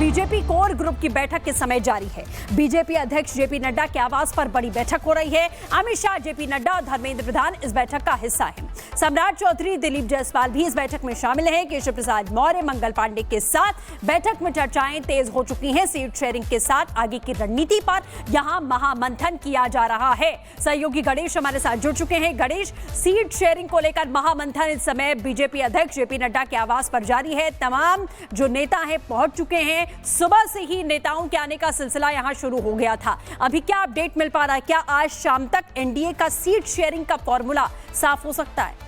BJP core group की बैठक के समय जारी है। बीजेपी अध्यक्ष जेपी नड्डा के आवास पर बड़ी बैठक हो रही है। अमित शाह, जेपी नड्डा और धर्मेंद्र प्रधान इस बैठक का हिस्सा हैं। सम्राट चौधरी, दिलीप जायसवाल भी इस बैठक में शामिल हैं। केशव प्रसाद मौर्य, मंगल पांडे के साथ बैठक में चर्चाएं तेज हो चुकी हैं। सीट शेयरिंग के साथ आगे की रणनीति पर यहां महामंथन किया जा रहा है। सहयोगी गणेश हमारे साथ जुड़ चुके हैं। गणेश, सीट शेयरिंग को लेकर महामंथन इस समय बीजेपी अध्यक्ष जेपी नड्डा के आवास पर जारी है। तमाम जो नेता हैं पहुंच चुके हैं। सुबह से ही नेताओं के आने का सिलसिला यहां शुरू हो गया था। अभी क्या अपडेट मिल पा रहा है? क्या आज शाम तक एनडीए का सीट शेयरिंग का फॉर्मूला साफ हो सकता है?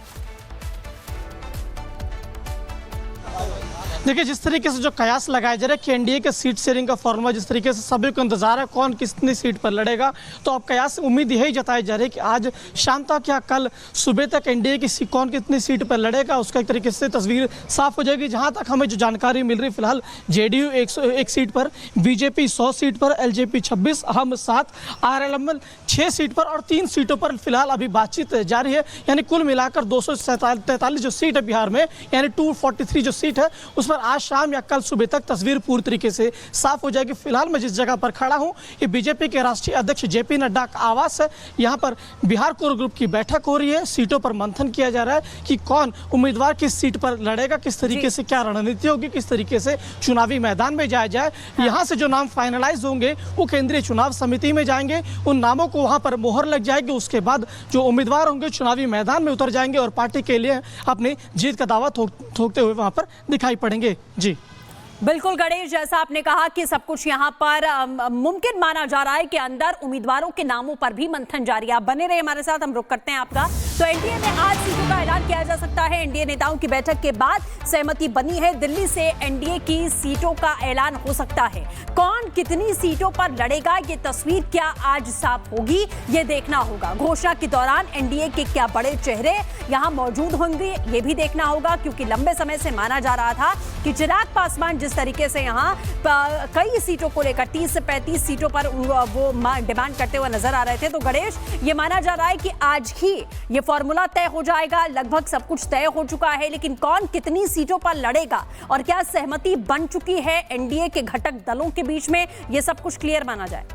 देखिए, जिस तरीके से जो कयास लगाया जा रहा है कि एनडीए के सीट शेयरिंग का फॉर्मूला, जिस तरीके से सभी को इंतजार है कौन कितनी सीट पर लड़ेगा, तो अब कयास उम्मीद यही जताई जा रही है कि आज शाम तक या कल सुबह तक एनडीए की कौन कितनी सीट पर लड़ेगा उसका एक तरीके से तस्वीर साफ हो जाएगी। जहां तक हमें जो जानकारी मिल रही है, फिलहाल जेडीयू 101 सीट पर, बीजेपी 100 सीट पर, एलजेपी 26, हम 7, आरएलएम 6 सीट पर और 3 सीटों पर फिलहाल अभी बातचीत जारी है। यानी कुल मिलाकर 243 जो सीट है बिहार में, यानी 243 जो सीट है उस पर आज शाम या कल सुबह तक तस्वीर पूरी तरीके से साफ हो जाएगी। फिलहाल मैं जिस जगह पर खड़ा हूं, ये बीजेपी के राष्ट्रीय अध्यक्ष जेपी नड्डा का आवास है। यहां पर बिहार कोर ग्रुप की बैठक हो रही है। सीटों पर मंथन किया जा रहा है कि कौन उम्मीदवार किस सीट पर लड़ेगा, किस तरीके से क्या रणनीति होगी, किस तरीके से चुनावी मैदान में जाया जाए। यहाँ से जो नाम फाइनलाइज होंगे वो केंद्रीय चुनाव समिति में जाएंगे, उन नामों को वहां पर मोहर लग जाएगी। उसके बाद जो उम्मीदवार होंगे चुनावी मैदान में उतर जाएंगे और पार्टी के लिए अपनी जीत का दावा ठोकते हुए वहां पर दिखाई पड़ेंगे। जी बिल्कुल गणेश, जैसा आपने कहा कि सब कुछ यहाँ पर मुमकिन माना जा रहा है कि अंदर उम्मीदवारों के नामों पर भी मंथन जारी है। आप बने रहे हमारे साथ, हम रुक करते हैं आपका। तो एनडीए में आज सीटों का ऐलान किया जा सकता है। एनडीए नेताओं की बैठक के बाद सहमति बनी है। दिल्ली से एनडीए की सीटों का ऐलान हो सकता है। कौन कितनी सीटों पर लड़ेगा, ये तस्वीर क्या आज साफ होगी, ये देखना होगा। घोषणा के दौरान एनडीए के क्या बड़े चेहरे यहाँ मौजूद होंगे, ये भी देखना होगा, क्योंकि लंबे समय से माना जा रहा था कि चिराग पासवान जिस तरीके से यहाँ कई सीटों को लेकर 30 से 35 सीटों पर वो डिमांड करते हुए नजर आ रहे थे। तो गणेश, ये माना जा रहा है कि आज ही ये फॉर्मूला तय हो जाएगा। लगभग सब कुछ तय हो चुका है, लेकिन कौन कितनी सीटों पर लड़ेगा और क्या सहमति बन चुकी है एनडीए के घटक दलों के बीच में, ये सब कुछ क्लियर माना जाए।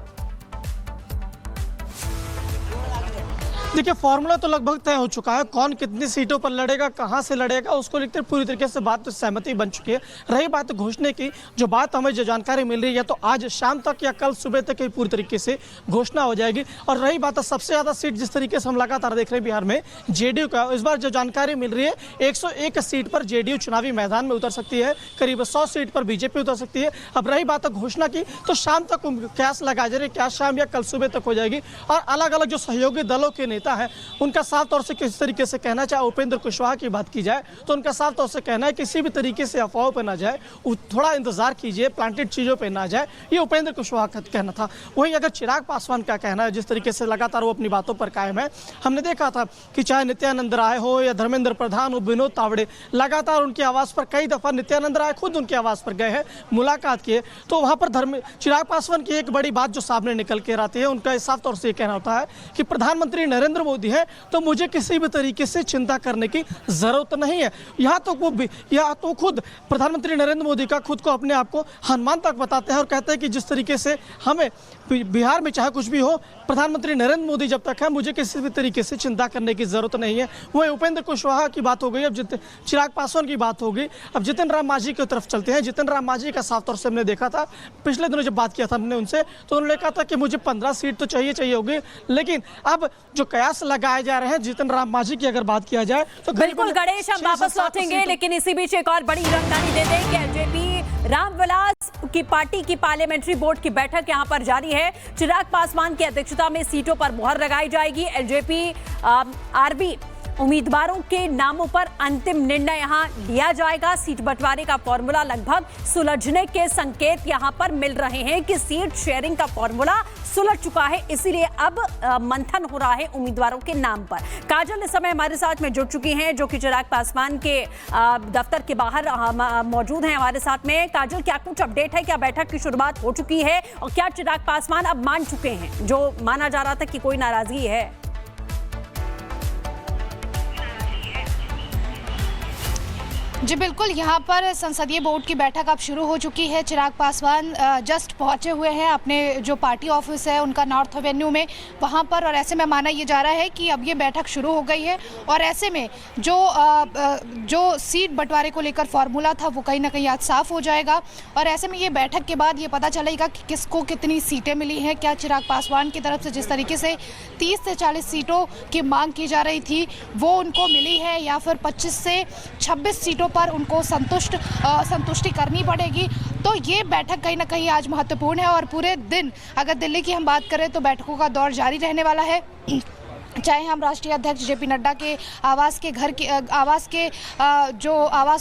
देखिए, फॉर्मूला तो लगभग तय हो चुका है। कौन कितनी सीटों पर लड़ेगा, कहां से लड़ेगा, उसको लेकर पूरी तरीके से बात तो सहमति बन चुकी है। रही बात घोषणा की, जो बात हमें जो जानकारी मिल रही है तो आज शाम तक या कल सुबह तक ही पूरी तरीके से घोषणा हो जाएगी। और रही बात सबसे ज़्यादा सीट जिस तरीके से हम लगातार देख रहे हैं बिहार में जेडीयू का, इस बार जो जानकारी मिल रही है 101 सीट पर जेडीयू चुनावी मैदान में उतर सकती है, करीब 100 सीट पर बीजेपी उतर सकती है। अब रही बात घोषणा की, तो शाम तक कयास लगा जा रही है, क्या शाम या कल सुबह तक हो जाएगी। और अलग अलग जो सहयोगी दलों के नेता है उनका साफ तौर से किस तरीके से कहना, चाहे उपेंद्र कुशवाहा की बात की जाए तो उनका साफ तौर से कहना है किसी भी तरीके से अफवाहों पर ना जाए, थोड़ा इंतजार कीजिए, प्लांटेड चीज़ों पर ना जाए, ये उपेंद्र कुशवाहा का कहना था। वहीं अगर चिराग पासवान का कहना है, जिस तरीके से लगातार वो अपनी बातों पर कायम है, हमने देखा था कि चाहे नित्यानंद राय हो या धर्मेंद्र प्रधान हो, विनोद तावड़े, लगातार उनके आवास पर कई दफा नित्यानंद राय खुद उनके आवास पर गए हैं, मुलाकात किए, तो वहाँ पर चिराग पासवान की एक बड़ी बात जो सामने निकल कर आती है, उनका साफ तौर से कहना होता है कि प्रधानमंत्री नरेंद्र मोदी है तो मुझे किसी भी तरीके से चिंता करने की जरूरत नहीं है। यहाँ तो खुद प्रधानमंत्री नरेंद्र मोदी का खुद को अपने आप को हनुमान तक बताते हैं और कहते हैं कि जिस तरीके से हमें बिहार में चाहे कुछ भी हो, प्रधानमंत्री नरेंद्र मोदी जब तक है, मुझे किसी भी तरीके से चिंता करने की जरूरत नहीं है। वही उपेंद्र कुशवाहा की बात हो गई, अब चिराग पासवान की बात हो गई। अब जितिन राम मांझी की तरफ चलते हैं। जितिन राम मांझी का साफ तौर से हमने देखा था, पिछले दिनों जब बात किया था हमने उनसे, तो उन्होंने कहा था कि मुझे 15 सीट तो चाहिए होगी। लेकिन अब जो कयास लगाए जा रहे हैं जितिन राम मांझी की अगर बात किया जाए तो बिल्कुल गणेश, हम वापस लौटेंगे, लेकिन इसी बीच एक और बड़ी जानकारी दे दें कि एलजेपी रामविलास की पार्टी की पार्लियामेंट्री बोर्ड की बैठक यहां पर जारी है। चिराग पासवान की अध्यक्षता में सीटों पर मुहर लगाई जाएगी। एलजेपी आरबी उम्मीदवारों के नामों पर अंतिम निर्णय यहां लिया जाएगा। सीट बंटवारे का फॉर्मूला लगभग सुलझने के संकेत यहां पर मिल रहे हैं कि सीट शेयरिंग का फॉर्मूला सुलझ चुका है, इसीलिए अब मंथन हो रहा है उम्मीदवारों के नाम पर। काजल इस समय हमारे साथ में जुड़ चुकी हैं, जो कि चिराग पासवान के दफ्तर के बाहर मौजूद हैं हमारे साथ में। काजल, क्या कुछ अपडेट है? क्या बैठक की शुरुआत हो चुकी है और क्या चिराग पासवान अब मान चुके हैं, जो माना जा रहा था कि कोई नाराजगी है? जी बिल्कुल, यहाँ पर संसदीय बोर्ड की बैठक अब शुरू हो चुकी है। चिराग पासवान जस्ट पहुँचे हुए हैं अपने जो पार्टी ऑफिस है उनका नॉर्थ एवेन्यू में, वहाँ पर। और ऐसे में माना ये जा रहा है कि अब ये बैठक शुरू हो गई है और ऐसे में जो सीट बंटवारे को लेकर फॉर्मूला था वो कहीं ना कहीं आज साफ हो जाएगा। और ऐसे में ये बैठक के बाद ये पता चलेगा कि किसको कितनी सीटें मिली हैं। क्या चिराग पासवान की तरफ से जिस तरीके से 30 से 40 सीटों की मांग की जा रही थी वो उनको मिली है, या फिर 25 से 26 सीटों पर उनको संतुष्टि करनी पड़ेगी। तो ये बैठक कहीं ना कहीं आज महत्वपूर्ण है। और पूरे दिन अगर दिल्ली की हम बात करें तो बैठकों का दौर जारी रहने वाला है। चाहे हम राष्ट्रीय अध्यक्ष जेपी नड्डा के आवास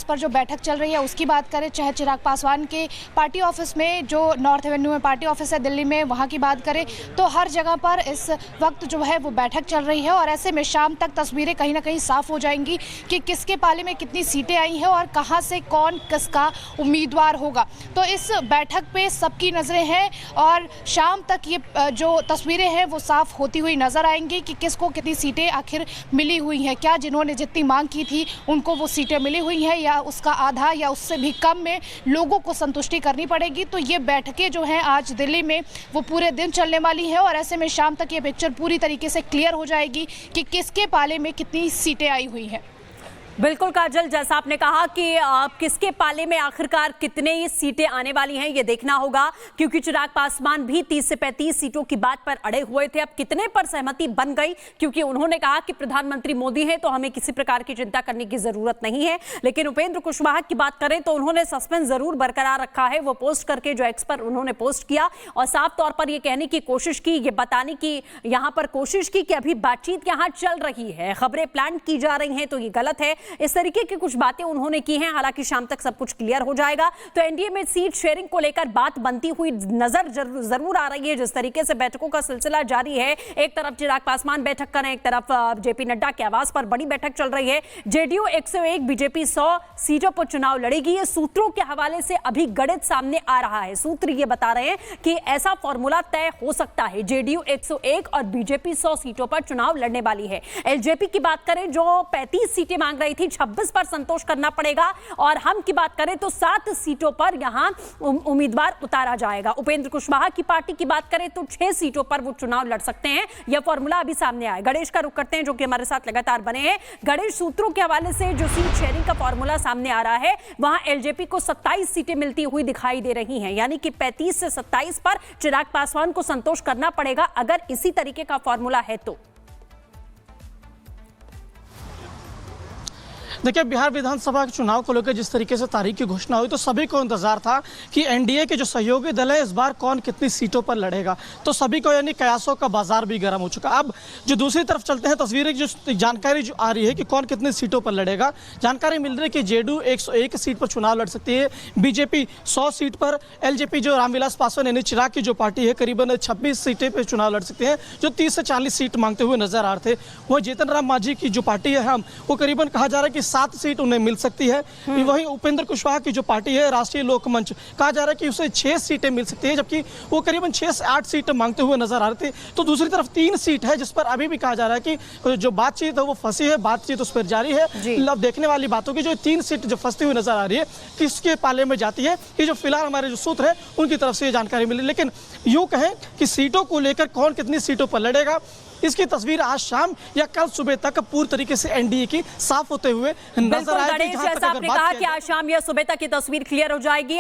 पर जो बैठक चल रही है उसकी बात करें, चाहे चिराग पासवान के पार्टी ऑफिस में जो नॉर्थ एवेन्यू में पार्टी ऑफिस है दिल्ली में वहाँ की बात करें, तो हर जगह पर इस वक्त जो है वो बैठक चल रही है। और ऐसे में शाम तक तस्वीरें कहीं ना कहीं साफ हो जाएंगी कि किसके पाले में कितनी सीटें आई हैं और कहाँ से कौन किसका उम्मीदवार होगा। तो इस बैठक पे सबकी नज़रें हैं और शाम तक ये जो तस्वीरें हैं वो साफ होती हुई नजर आएंगी कि किसको कितनी सीटें आखिर मिली हुई हैं। क्या जिन्होंने जितनी मांग की थी उनको वो सीटें मिली हुई हैं या उसका आधा या उससे भी कम में लोगों को संतुष्टि करनी पड़ेगी। तो ये बैठकें जो हैं आज दिल्ली में वो पूरे दिन चलने वाली हैं और ऐसे में शाम तक ये पिक्चर पूरी तरीके से क्लियर हो जाएगी कि किसके पाले में कितनी सीटें आई हुई हैं। बिल्कुल काजल, जैसा आपने कहा कि किसके पाले में आखिरकार कितने ही सीटें आने वाली हैं ये देखना होगा, क्योंकि चिराग पासवान भी 30 से 35 सीटों की बात पर अड़े हुए थे। अब कितने पर सहमति बन गई, क्योंकि उन्होंने कहा कि प्रधानमंत्री मोदी है तो हमें किसी प्रकार की चिंता करने की जरूरत नहीं है। लेकिन उपेंद्र कुशवाहा की बात करें तो उन्होंने सस्पेंस जरूर बरकरार रखा है। वो पोस्ट करके जो एक्स पर उन्होंने पोस्ट किया और साफ तौर पर यह कहने की कोशिश की, ये बताने की यहाँ पर कोशिश की कि अभी बातचीत यहाँ चल रही है, खबरें प्लान की जा रही हैं तो ये गलत है। इस तरीके की कुछ बातें उन्होंने की हैं। हालांकि शाम तक सब कुछ क्लियर हो जाएगा। तो एनडीए में सीट शेयरिंग को लेकर बात बनती हुई नजर जरूर आ रही है। जिस तरीके से बैठकों का सिलसिला जारी है, एक तरफ चिराग पासवान बैठक कर रहे हैं, एक तरफ जेपी नड्डा के आवास पर बड़ी बैठक चल रही है। जेडीयू 101, बीजेपी 100 सीटों पर चुनाव लड़ेगी। ये सूत्रों के हवाले से अभी गणित सामने आ रहा है। सूत्र ये बता रहे हैं कि ऐसा फॉर्मूला तय हो सकता है, जेडीयू 101 और बीजेपी 100 सीटों पर चुनाव लड़ने वाली है। एलजेपी की बात करें जो 35 सीटें मांग रही थी, 26 पर संतोष करना पड़ेगा। और हम की बात करें तो 7 सीटों पर यहां उम्मीदवार उतारा जाएगा। उपेंद्र कुशवाहा की पार्टी की बात करें तो 6 सीटों पर वो चुनाव लड़ सकते हैं। यह फॉर्मूला अभी सामने आया। गणेश का रुख करते हैं जो कि हमारे साथ लगातार बने हैं। गणेश, सूत्रों के हवाले से जो सीट शेयरिंग का फॉर्मूला सामने आ रहा है, वहां एलजेपी को 27 सीटें मिलती हुई दिखाई दे रही हैं, यानी कि 35 से 27 पर चिराग पासवान को संतोष करना पड़ेगा अगर इसी तरीके का फॉर्मूला है तो। देखिए, बिहार विधानसभा के चुनाव को लेकर जिस तरीके से तारीख की घोषणा हुई तो सभी को इंतजार था कि एनडीए के जो सहयोगी दल है इस बार कौन कितनी सीटों पर लड़ेगा। तो सभी को यानी कयासों का बाजार भी गर्म हो चुका। अब जो दूसरी तरफ चलते हैं, तस्वीरें जो जानकारी जो आ रही है कि कौन कितनी सीटों पर लड़ेगा, जानकारी मिल रही है कि जेडीयू 101 सीट पर चुनाव लड़ सकती है, बीजेपी 100 सीट पर, एलजेपी जो रामविलास पासवान यानी चिराग की जो पार्टी है करीबन 26 सीटें पर चुनाव लड़ सकते हैं, जो 30 से 40 सीट मांगते हुए नजर आ रहे थे। वहीं जीतन राम मांझी की जो पार्टी है हम वो करीबन कहा जा रहा है कि 7 सीट उन्हें मिल सकती है। वहीं उपेंद्र कुशवाहा की जो पार्टी है राष्ट्रीय लोकमंच, कहा जा रहा है कि उसे 6 सीटें मिल सकती है, जबकि वो करीबन 6 से 8 सीटें मांगते हुए नजर आ रहे थे। तो दूसरी तरफ 3 सीट है जिस पर अभी भी कहा जा रहा है कि जो बातचीत है वो फंसी है, बातचीत उस पर जारी है। अब देखने वाली बातों की जो 3 सीट जो फंसती हुई नजर आ रही है किसके पाले में जाती है, ये जो फिलहाल हमारे जो सूत्र है उनकी तरफ से ये जानकारी मिली। लेकिन यूं कहें कि सीटों को लेकर कौन कितनी सीटों पर लड़ेगा, इसकी तस्वीर आज शाम या कल सुबह तक पूरी तरीके से एनडीए की साफ होते हुए नजर आएगी। जैसा आपने कहा कि आज शाम या सुबह तक की तस्वीर क्लियर हो जाएगी।